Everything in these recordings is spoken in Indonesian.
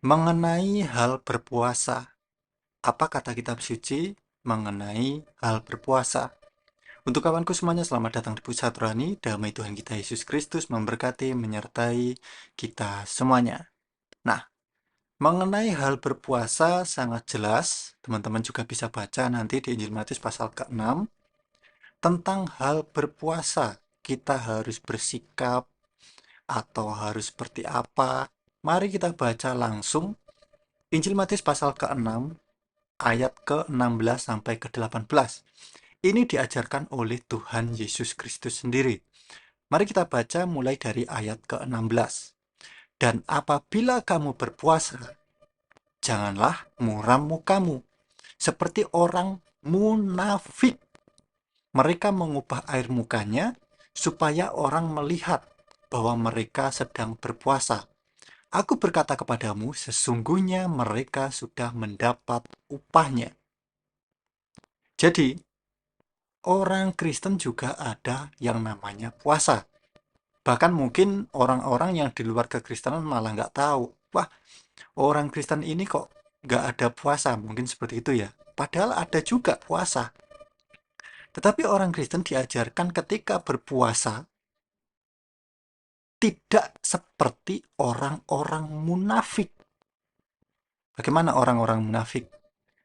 Mengenai hal berpuasa, apa kata kitab suci mengenai hal berpuasa? Untuk kawanku semuanya, selamat datang di Pusat Rohani. Damai Tuhan kita Yesus Kristus memberkati, menyertai kita semuanya. Nah, mengenai hal berpuasa sangat jelas, teman-teman juga bisa baca nanti di Injil Matius pasal ke-6, tentang hal berpuasa. Kita harus bersikap atau harus seperti apa. Mari kita baca langsung Injil Matius pasal ke-6 ayat ke-16 sampai ke-18. Ini diajarkan oleh Tuhan Yesus Kristus sendiri. Mari kita baca mulai dari ayat ke-16. Dan apabila kamu berpuasa, janganlah muram mukamu, seperti orang munafik. Mereka mengubah air mukanya supaya orang melihat bahwa mereka sedang berpuasa. Aku berkata kepadamu, sesungguhnya mereka sudah mendapat upahnya. Jadi, orang Kristen juga ada yang namanya puasa. Bahkan mungkin orang-orang yang di luar kekristenan malah nggak tahu. Wah, orang Kristen ini kok nggak ada puasa. Mungkin seperti itu ya. Padahal ada juga puasa. Tetapi orang Kristen diajarkan ketika berpuasa tidak seperti orang-orang munafik. Bagaimana orang-orang munafik?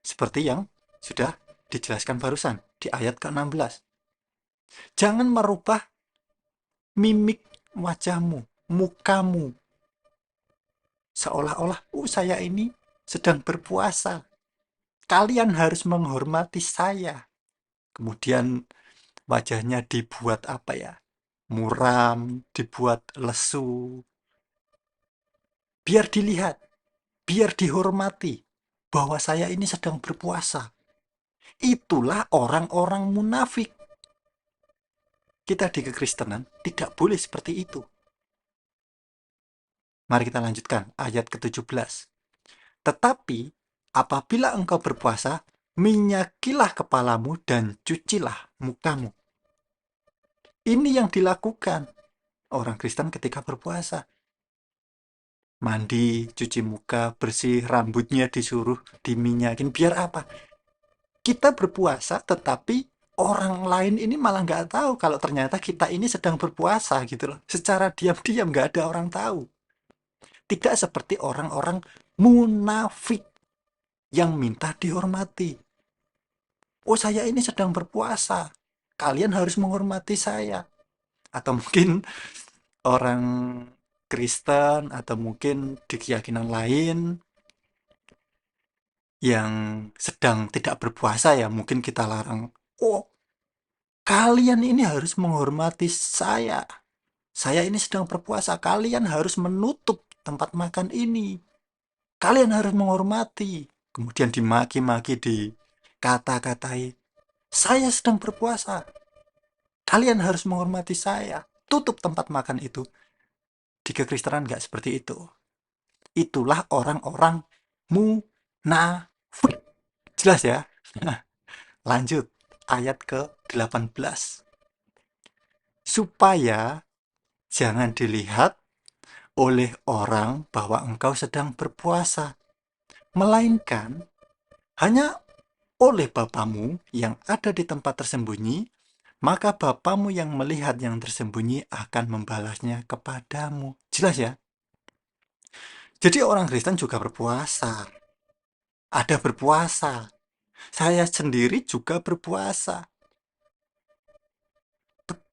Seperti yang sudah dijelaskan barusan di ayat ke-16. Jangan merubah mimik wajahmu, mukamu. Seolah-olah, saya ini sedang berpuasa. Kalian harus menghormati saya. Kemudian wajahnya dibuat apa ya? Muram, dibuat lesu. Biar dilihat, biar dihormati bahwa saya ini sedang berpuasa. Itulah orang-orang munafik. Kita di kekristenan tidak boleh seperti itu. Mari kita lanjutkan ayat ke-17. Tetapi apabila engkau berpuasa, minyakilah kepalamu dan cucilah mukamu. Ini yang dilakukan orang Kristen ketika berpuasa. Mandi, cuci muka, bersih, rambutnya disuruh diminyakin. Biar apa? Kita berpuasa, tetapi orang lain ini malah nggak tahu kalau ternyata kita ini sedang berpuasa gitu loh. Secara diam-diam nggak ada orang tahu. Tidak seperti orang-orang munafik yang minta dihormati. Oh, saya ini sedang berpuasa. Kalian harus menghormati saya. Atau mungkin orang Kristen atau mungkin di keyakinan lain yang sedang tidak berpuasa ya, mungkin kita larang. Oh, kalian ini harus menghormati saya. Saya ini sedang berpuasa. Kalian harus menutup tempat makan ini. Kalian harus menghormati. Kemudian dimaki-maki, dikata-katai. Saya sedang berpuasa. Kalian harus menghormati saya. Tutup tempat makan itu. Di kekristenan nggak seperti itu. Itulah orang-orang munafik. Jelas ya? Lanjut. Ayat ke-18. Supaya jangan dilihat oleh orang bahwa engkau sedang berpuasa. Melainkan hanya oleh Bapamu yang ada di tempat tersembunyi, maka Bapamu yang melihat yang tersembunyi akan membalasnya kepadamu. Jelas ya? Jadi orang Kristen juga berpuasa. Ada berpuasa. Saya sendiri juga berpuasa.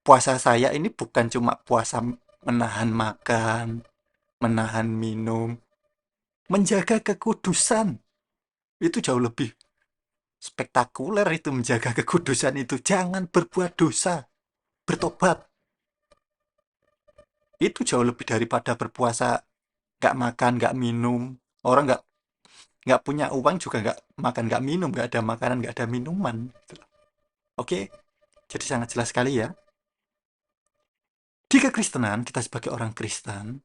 Puasa saya ini bukan cuma puasa menahan makan, menahan minum, menjaga kekudusan. Itu jauh lebih spektakuler itu menjaga kekudusan itu. Jangan berbuat dosa, bertobat. Itu jauh lebih daripada berpuasa nggak makan, nggak minum. Orang nggak punya uang juga nggak makan, nggak minum, nggak ada makanan, nggak ada minuman. Oke, jadi sangat jelas sekali ya. Di kekristenan, kita sebagai orang Kristen,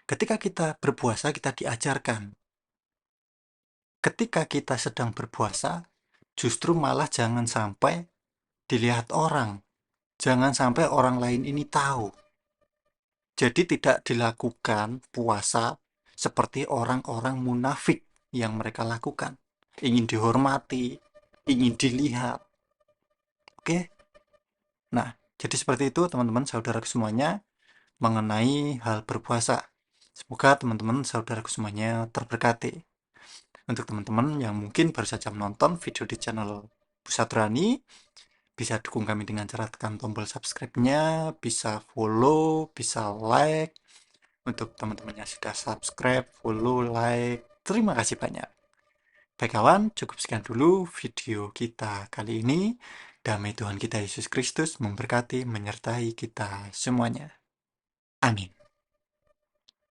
ketika kita berpuasa, kita diajarkan. Ketika kita sedang berpuasa, justru malah jangan sampai dilihat orang. Jangan sampai orang lain ini tahu. Jadi tidak dilakukan puasa seperti orang-orang munafik yang mereka lakukan. Ingin dihormati, ingin dilihat. Oke? Nah, jadi seperti itu teman-teman saudaraku semuanya mengenai hal berpuasa. Semoga teman-teman saudaraku semuanya terberkati. Untuk teman-teman yang mungkin baru saja menonton video di channel Pusat Rani, bisa dukung kami dengan cara tekan tombol subscribe-nya, bisa follow, bisa like. Untuk teman-teman yang sudah subscribe, follow, like, terima kasih banyak. Baik kawan, cukup sekian dulu video kita kali ini. Damai Tuhan kita Yesus Kristus memberkati, menyertai kita semuanya. Amin.